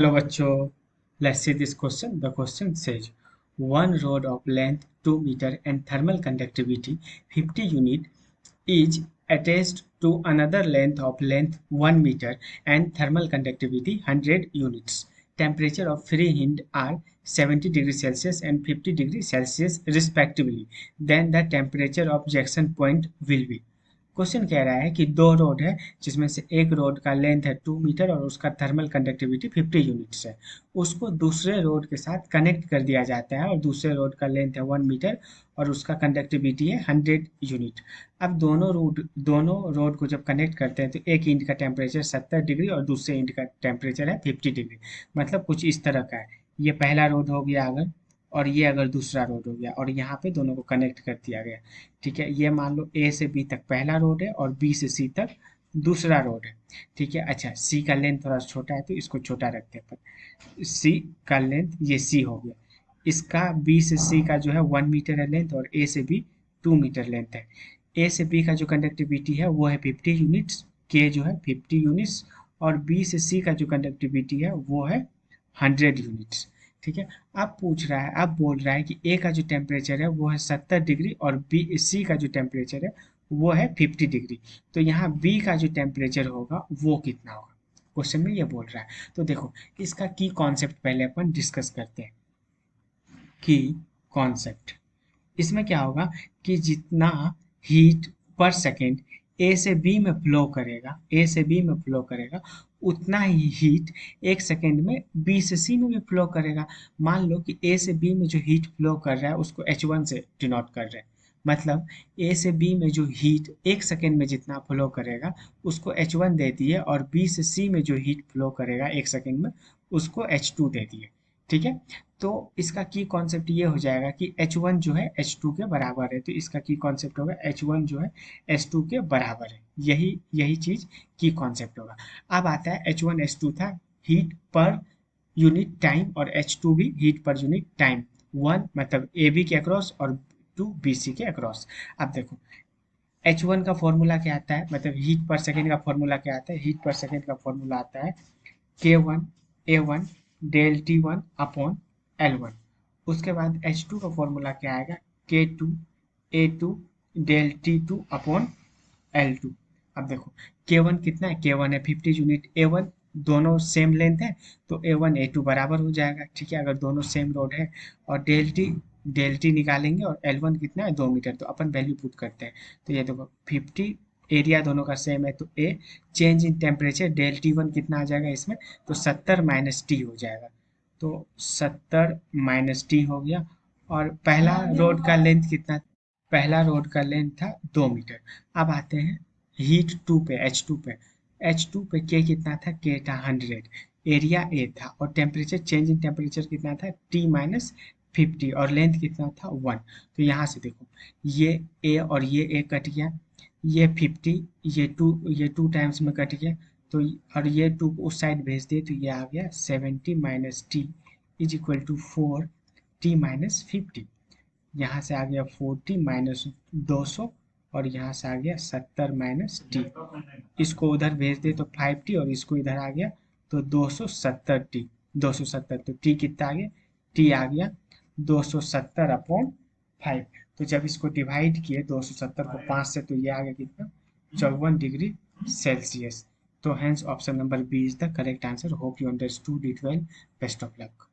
Hello bachcho, let's see this question. The question says one rod of length 2 meter and thermal conductivity 50 unit is attached to another length 1 meter and thermal conductivity 100 units. Temperature of free end are 70 degrees Celsius and 50 degrees Celsius respectively. Then the temperature of junction point will be. Question कह रहा है कि दो road है जिसमें से एक road का लेंथ है 2 मीटर और उसका थर्मल कंडक्टिविटी 50 यूनिट्स है। उसको दूसरे रोड के साथ कनेक्ट कर दिया जाता है और दूसरे रोड का लेंथ है 1 मीटर और उसका कंडक्टिविटी है 100 यूनिट। अब दोनों रोड को जब कनेक्ट करते हैं तो एक इंड का टेम्परेचर 70 डिग्री और दूसरे इंड का टेम्परेचर है 50 डिग्री। मतलब कुछ इस तरह का है। ये पहला रोड हो गया अगर, और ये अगर दूसरा रोड हो गया और यहाँ पे दोनों को कनेक्ट कर दिया गया। ठीक है, ये मान लो ए से बी तक पहला रोड है और बी से सी तक दूसरा रोड है। ठीक है, अच्छा सी का लेंथ थोड़ा छोटा है तो इसको छोटा रखते हैं पर सी का लेंथ ये सी हो गया। इसका बी से सी का जो है 1 मीटर है लेंथ और ए से बी 2 मीटर लेंथ है। ए से बी का जो कंडक्टिविटी है वो है 50 यूनिट्स, के जो है 50 यूनिट्स, और बी से सी का जो कंडक्टिविटी है वो है 100 यूनिट्स। ठीक है, अब बोल रहा है कि ए का जो टेम्परेचर है वो है 70 डिग्री और बी सी का जो टेम्परेचर है वो है 50 डिग्री। तो यहाँ बी का जो टेम्परेचर होगा वो कितना होगा, क्वेश्चन में ये बोल रहा है। तो देखो इसका की कॉन्सेप्ट पहले अपन डिस्कस करते हैं। की कॉन्सेप्ट, इसमें क्या होगा कि जितना हीट पर सेकेंड ए से बी में फ्लो करेगा उतना ही हीट एक सेकेंड में बी से सी में भी फ्लो करेगा। मान लो कि ए से बी में जो हीट फ्लो कर रहा है उसको H1 से डिनोट कर रहे हैं। मतलब ए से बी में जो हीट एक सेकेंड में जितना फ्लो करेगा उसको H1 दे दिए और बी से सी में जो हीट फ्लो करेगा एक सेकेंड में उसको H2 दे दिए। ठीक है, तो इसका की कॉन्सेप्ट ये हो जाएगा कि H1 जो है H2 के बराबर है। तो इसका की कॉन्सेप्ट होगा H1 जो है H2 के बराबर है। यही यही चीज की कॉन्सेप्ट होगा। अब आता है H1 H2 था हीट पर यूनिट टाइम और H2 भी heat per unit time. One मतलब ए बी के अक्रॉस और टू बी सी के अक्रॉस। अब देखो H1 का फॉर्मूला क्या आता है, मतलब हीट पर सेकेंड का फॉर्मूला क्या आता है। हीट पर सेकेंड का फॉर्मूला आता है K1 A1 del T1 upon L1। उसके बाद H2 का फॉर्मूला क्या आएगा, K2 A2 del T2 upon L2। अब देखो K1 कितना है, K1 है 50 यूनिट, A1 दोनों सेम लेंथ है तो A1 A2 बराबर हो जाएगा। ठीक है, अगर दोनों सेम रोड है। और डेल टी निकालेंगे और L1 कितना है 2 मीटर, तो अपन वैल्यू पुट करते हैं। तो ये देखो 50, एरिया दोनों का सेम है तो A, change in temperature del T1 कितना आ जाएगा इसमें, तो 70 माइनस टी हो जाएगा। तो 70 माइनस टी हो गया। और पहला रोड का लेंथ था 2 मीटर। अब आते हैं हीट 2 पे, H2 पे के कितना था, के था 100, एरिया ए था और टेम्परेचर चेंज इन टेम्परेचर कितना था T माइनस 50 और लेंथ कितना था 1। तो यहाँ से देखो ये ए और ये ए कट गया, ये 50 ये टू टाइम्स में कट गया। तो और ये टू को उस साइड भेज दिए तो ये आ गया 70 minus T is equal to 4 T minus 50। यहाँ से आ गया 40 माइनस 200 और यहाँ से आ गया 70 माइनस टी। इसको उधर भेज दे तो 5 टी और इसको इधर आ गया तो 270 टी। 270 तो टी कितना आ गया, टी आ गया 270 अपॉन 5। तो जब इसको डिवाइड किए 270 को 5 से तो ये आ गया कितना, 54 डिग्री सेल्सियस। तो hence option number B is the correct answer. Hope you understood it well. Best of luck.